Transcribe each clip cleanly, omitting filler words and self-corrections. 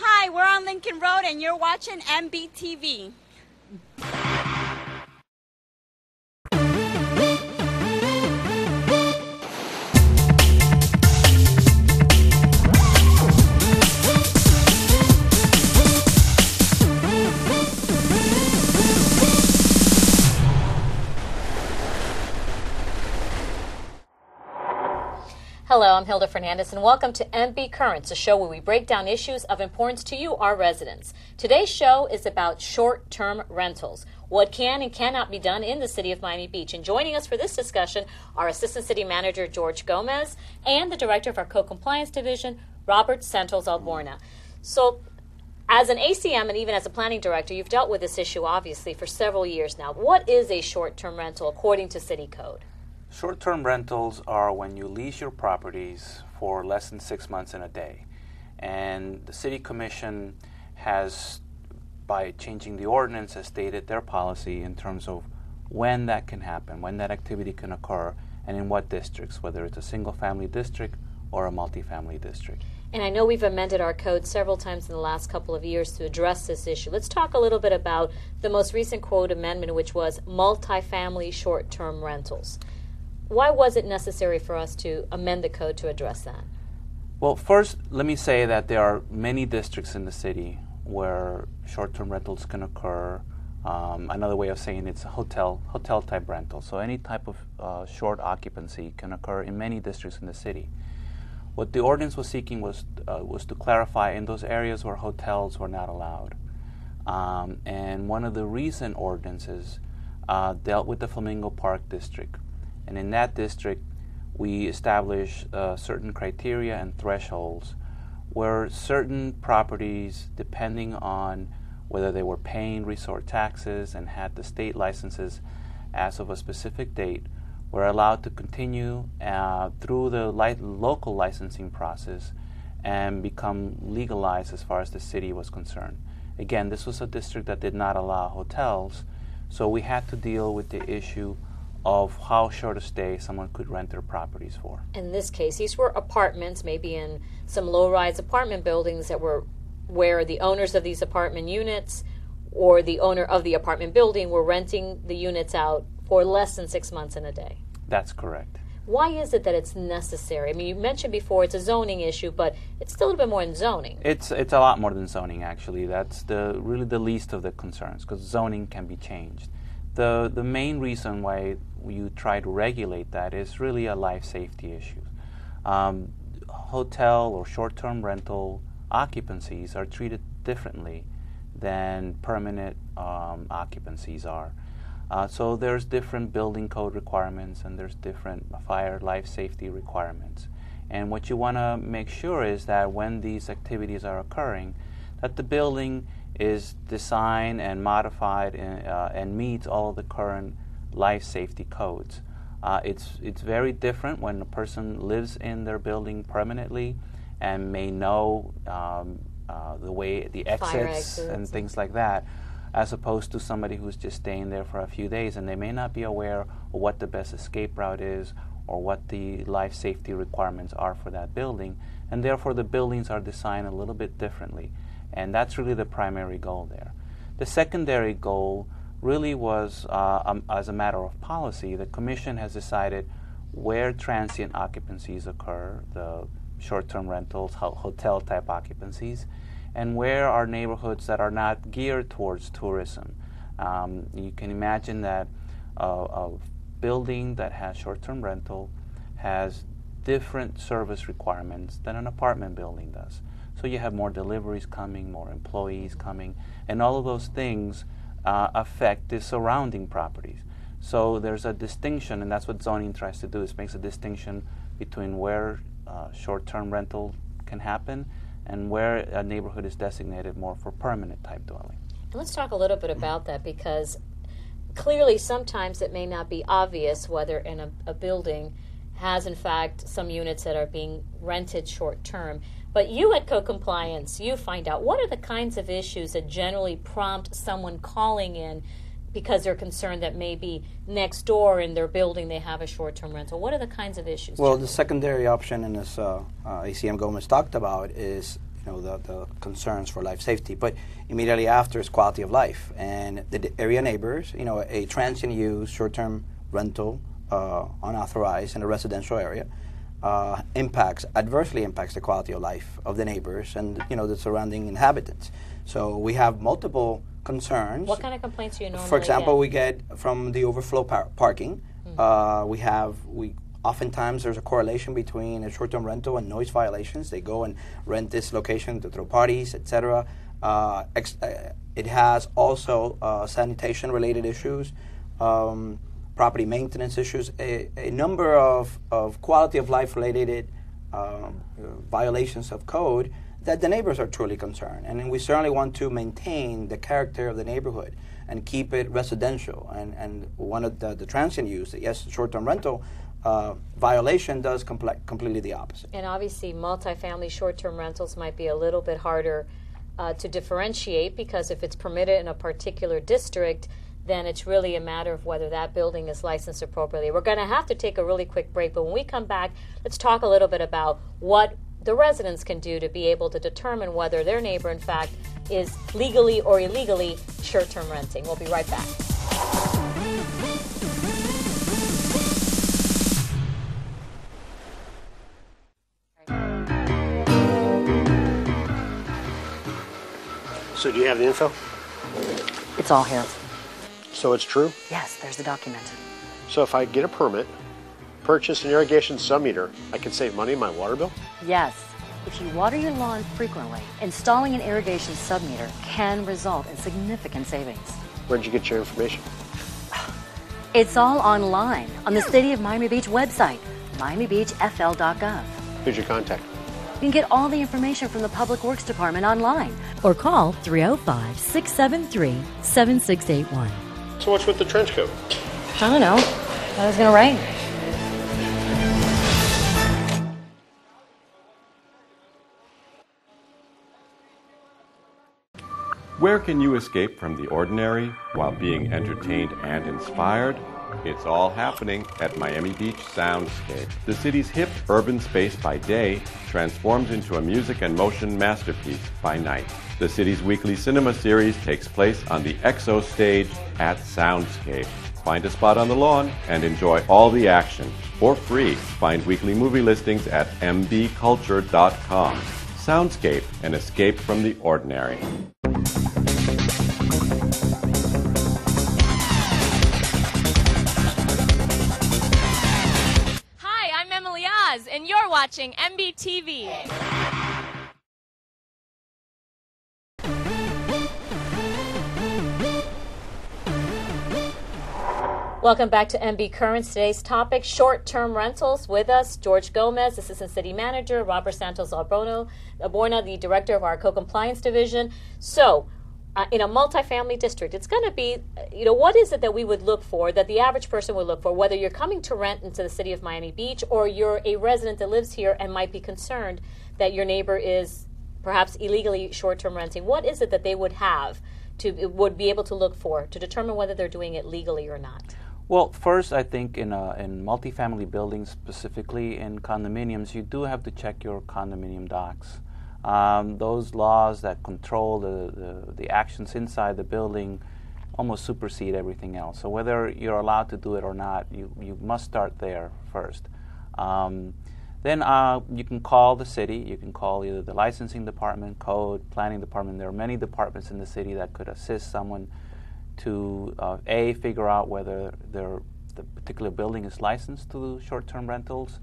Hi, we're on Lincoln Road and you're watching MBTV. Hello, I'm Hilda Fernandez, and welcome to MB Currents, a show where we break down issues of importance to you, our residents. Today's show is about short-term rentals, what can and cannot be done in the city of Miami Beach. And joining us for this discussion are Assistant City Manager George Gomez and the Director of our Co-Compliance Division, Robert Santos Alborna. So, as an ACM and even as a planning director, you've dealt with this issue, obviously, for several years now. What is a short-term rental according to city code? Short-term rentals are when you lease your properties for less than 6 months and a day. And the City Commission has, by changing the ordinance, has stated their policy in terms of when that can happen, when that activity can occur, and in what districts, whether it's a single-family district or a multifamily district. And I know we've amended our code several times in the last couple of years to address this issue. Let's talk a little bit about the most recent code amendment, which was multifamily short-term rentals. Why was it necessary for us to amend the code to address that? Well, first, let me say that there are many districts in the city where short-term rentals can occur. Another way of saying it's a hotel type rental. So any type of short occupancy can occur in many districts in the city. What the ordinance was seeking was to clarify in those areas where hotels were not allowed. And one of the recent ordinances dealt with the Flamingo Park district. And in that district, we established certain criteria and thresholds where certain properties, depending on whether they were paying resort taxes and had the state licenses as of a specific date, were allowed to continue through the local licensing process and become legalized as far as the city was concerned. Again, this was a district that did not allow hotels, so we had to deal with the issue of how short a stay someone could rent their properties for. In this case, these were apartments, maybe in some low-rise apartment buildings that were where the owners of these apartment units or the owner of the apartment building were renting the units out for less than 6 months and a day. That's correct. Why is it that it's necessary? I mean, you mentioned before it's a zoning issue, but it's still a little bit more than zoning. It's a lot more than zoning, actually. That's really the least of the concerns, because zoning can be changed. The main reason why you try to regulate that is really a life safety issue. Hotel or short-term rental occupancies are treated differently than permanent occupancies are. So there's different building code requirements and there's different fire life safety requirements. And what you want to make sure is that when these activities are occurring, that the building is designed and modified and meets all of the current life safety codes. It's very different when a person lives in their building permanently and may know the exits and things like that, as opposed to somebody who's just staying there for a few days and they may not be aware of what the best escape route is or what the life safety requirements are for that building, and therefore the buildings are designed a little bit differently. And that's really the primary goal there. The secondary goal really was, as a matter of policy, the Commission has decided where transient occupancies occur, the short-term rentals, hotel-type occupancies, and where are neighborhoods that are not geared towards tourism. You can imagine that a building that has short-term rental has different service requirements than an apartment building does. So you have more deliveries coming, more employees coming, and all of those things affect the surrounding properties. So there's a distinction, and that's what zoning tries to do, is makes a distinction between where short-term rental can happen and where a neighborhood is designated more for permanent type dwelling. And let's talk a little bit about that, because clearly sometimes it may not be obvious whether in a building has in fact some units that are being rented short-term. But you at Co-Compliance, you find out what are the kinds of issues that generally prompt someone calling in because they're concerned that maybe next door in their building they have a short-term rental? What are the kinds of issues? Well, the secondary option, and as ACM Gomez talked about, is the concerns for life safety. But immediately after is quality of life, and the area neighbors. A transient use short-term rental, unauthorized in a residential area, adversely impacts the quality of life of the neighbors and the surrounding inhabitants. So we have multiple concerns. What kind of complaints do you normally For example, get? we get from the overflow parking. Oftentimes there's a correlation between a short-term rental and noise violations. They go and rent this location to throw parties, etc. It has also sanitation-related issues, property maintenance issues, a number of quality of life-related violations of code that the neighbors are truly concerned. And we certainly want to maintain the character of the neighborhood and keep it residential. And one of the transient use, yes, short-term rental, violation does completely the opposite. And obviously, multifamily short-term rentals might be a little bit harder to differentiate, because if it's permitted in a particular district, then it's really a matter of whether that building is licensed appropriately. We're going to have to take a really quick break, but when we come back, let's talk a little bit about what the residents can do to be able to determine whether their neighbor, in fact, is legally or illegally short-term renting. We'll be right back. So do you have the info? It's all here. So it's true? Yes, there's the document. So if I get a permit, purchase an irrigation sub-meter, I can save money in my water bill? Yes. If you water your lawn frequently, installing an irrigation sub-meter can result in significant savings. Where'd you get your information? It's all online on the City of Miami Beach website, miamibeachfl.gov. Who's your contact? You can get all the information from the Public Works Department online or call 305-673-7681. So what's with the trench coat? I don't know. Thought it was going to rain. Where can you escape from the ordinary while being entertained and inspired? It's all happening at Miami Beach Soundscape. The city's hip urban space by day transforms into a music and motion masterpiece by night. The city's weekly cinema series takes place on the EXO stage at Soundscape. Find a spot on the lawn and enjoy all the action for free. Find weekly movie listings at mbculture.com. Soundscape, an escape from the ordinary. Hi, I'm Emily Oz, and you're watching MBTV. Welcome back to MB Currents. Today's topic, short-term rentals. With us, George Gomez, Assistant City Manager, Robert Santos Alborno, the Director of our Co-Compliance Division. So, in a multifamily district, it's going to be, what is it that we would look for, that the average person would look for, whether you're coming to rent into the city of Miami Beach or you're a resident that lives here and might be concerned that your neighbor is perhaps illegally short-term renting. What is it that they would be able to look for to determine whether they're doing it legally or not? Well, first, I think in multifamily buildings, specifically in condominiums, you do have to check your condominium docs. Those laws that control the actions inside the building almost supersede everything else. So whether you're allowed to do it or not, you must start there first. Then you can call the city. You can call either the licensing department, code, planning department. There are many departments in the city that could assist someone to figure out whether the particular building is licensed to short-term rentals,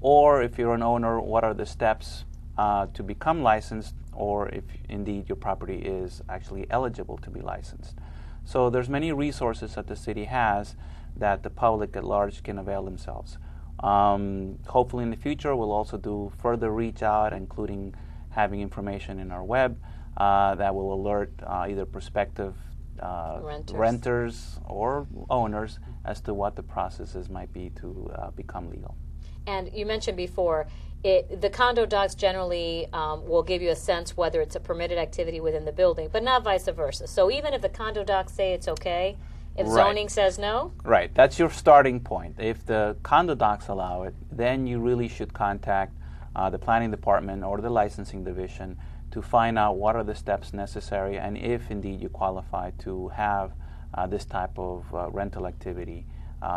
or if you're an owner, what are the steps to become licensed, or if indeed your property is actually eligible to be licensed. So there's many resources that the city has that the public at large can avail themselves. Hopefully in the future we'll also do further reach out, including having information in our web that will alert either prospective renters or owners as to what the processes might be to become legal. And you mentioned before, the condo docs generally will give you a sense whether it's a permitted activity within the building, but not vice versa. So even if the condo docs say it's okay, If Right. zoning says no, Right, that's your starting point. If the condo docs allow it, then you really should contact the planning department or the licensing division to find out what are the steps necessary and if indeed you qualify to have this type of rental activity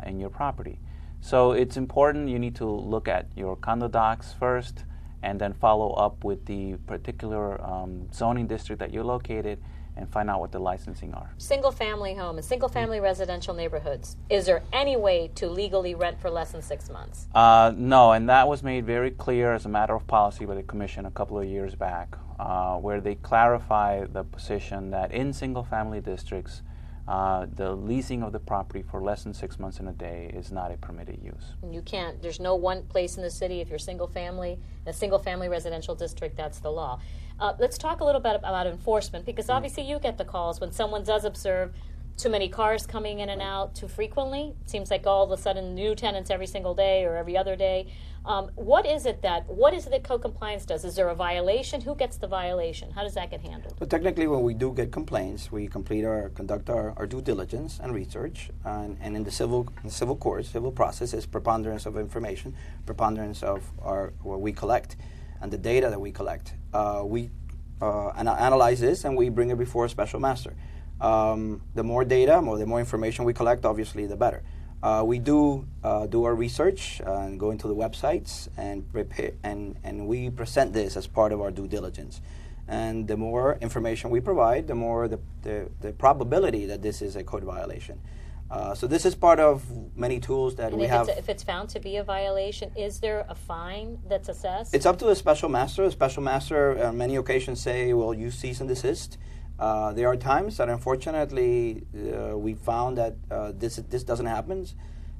in your property. So it's important, you need to look at your condo docs first and then follow up with the particular zoning district that you're located and find out what the licensing are. single-family home and single-family residential neighborhoods, is there any way to legally rent for less than 6 months? No, and that was made very clear as a matter of policy by the Commission a couple of years back, where they clarify the position that in single-family districts, the leasing of the property for less than 6 months in a day is not a permitted use. You can't, there's no one place in the city, if you're single-family, a single-family residential district, that's the law. Let's talk a little bit about enforcement, because obviously you get the calls when someone does observe too many cars coming in and out too frequently. It seems like all of a sudden new tenants every single day or every other day. What is it that code compliance does? Is there a violation? Who gets the violation? How does that get handled? So technically, when we do get complaints, we conduct our due diligence and research, and in the civil courts, civil process is preponderance of information, preponderance of what we collect, and the data that we collect. We analyze this and we bring it before a special master. The more data, the more information we collect, obviously, the better. We do our research and go into the websites and prepare, and we present this as part of our due diligence. And the more information we provide, the more the probability that this is a code violation. So this is part of many tools that we have. If it's found to be a violation, is there a fine that's assessed? It's up to the special master. The special master on many occasions say, well, you cease and desist. There are times that unfortunately we found that this doesn't happen,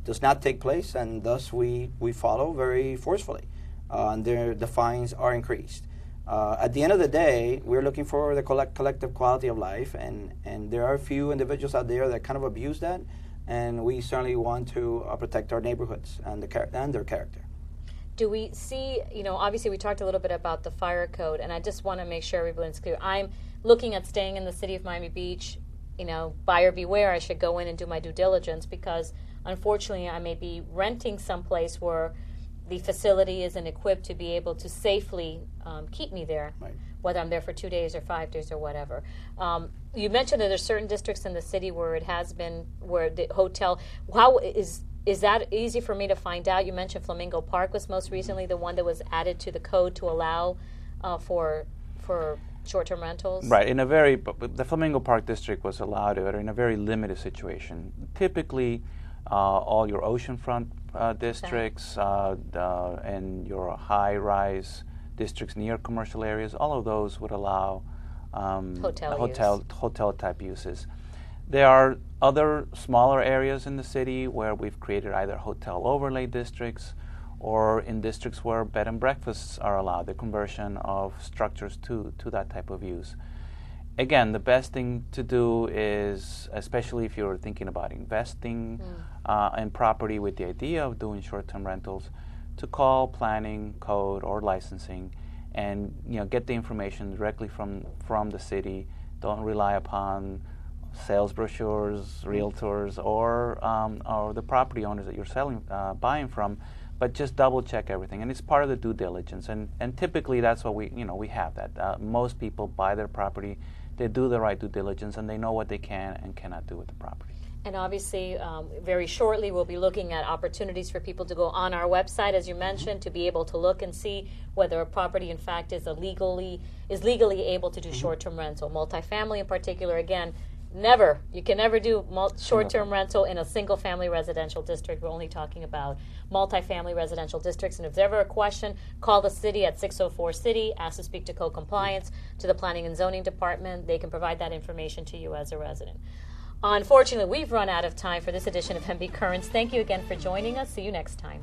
does not take place, and thus we follow very forcefully. And the fines are increased. At the end of the day, we're looking for the collective quality of life, and there are a few individuals out there that kind of abuse that, and we certainly want to protect our neighborhoods and their character. Do we see, obviously we talked a little bit about the fire code, and I just want to make sure everyone's clear. I'm looking at staying in the city of Miami Beach, buyer beware, I should go in and do my due diligence, because unfortunately I may be renting someplace where the facility isn't equipped to be able to safely keep me there, Right. whether I'm there for 2 days or 5 days or whatever. You mentioned that there's certain districts in the city where it has been, where the hotel, how is that easy for me to find out? You mentioned Flamingo Park was most recently the one that was added to the code to allow for short-term rentals. Right, the Flamingo Park district was allowed it in a very limited situation. Typically, all your oceanfront districts and your high-rise districts near commercial areas, all of those would allow hotel type uses. There are other smaller areas in the city where we've created either hotel overlay districts or in districts where bed and breakfasts are allowed, the conversion of structures to that type of use. Again, the best thing to do is, especially if you're thinking about investing in property with the idea of doing short-term rentals, to call planning, code, or licensing and get the information directly from the city. Don't rely upon sales brochures, realtors, or the property owners that you're buying from, but just double check everything. And it's part of the due diligence. And typically that's what we have that. Most people buy their property, they do the right due diligence, and they know what they can and cannot do with the property. And obviously, very shortly, we'll be looking at opportunities for people to go on our website, as you mentioned, to be able to look and see whether a property, in fact, is legally able to do short-term rental. Multifamily, in particular, again, you can never do short-term rental in a single-family residential district. We're only talking about multifamily residential districts. And if there's ever a question, call the city at 604-CITY, ask to speak to code compliance, to the Planning and Zoning Department. They can provide that information to you as a resident. Unfortunately, we've run out of time for this edition of MB Currents. Thank you again for joining us. See you next time.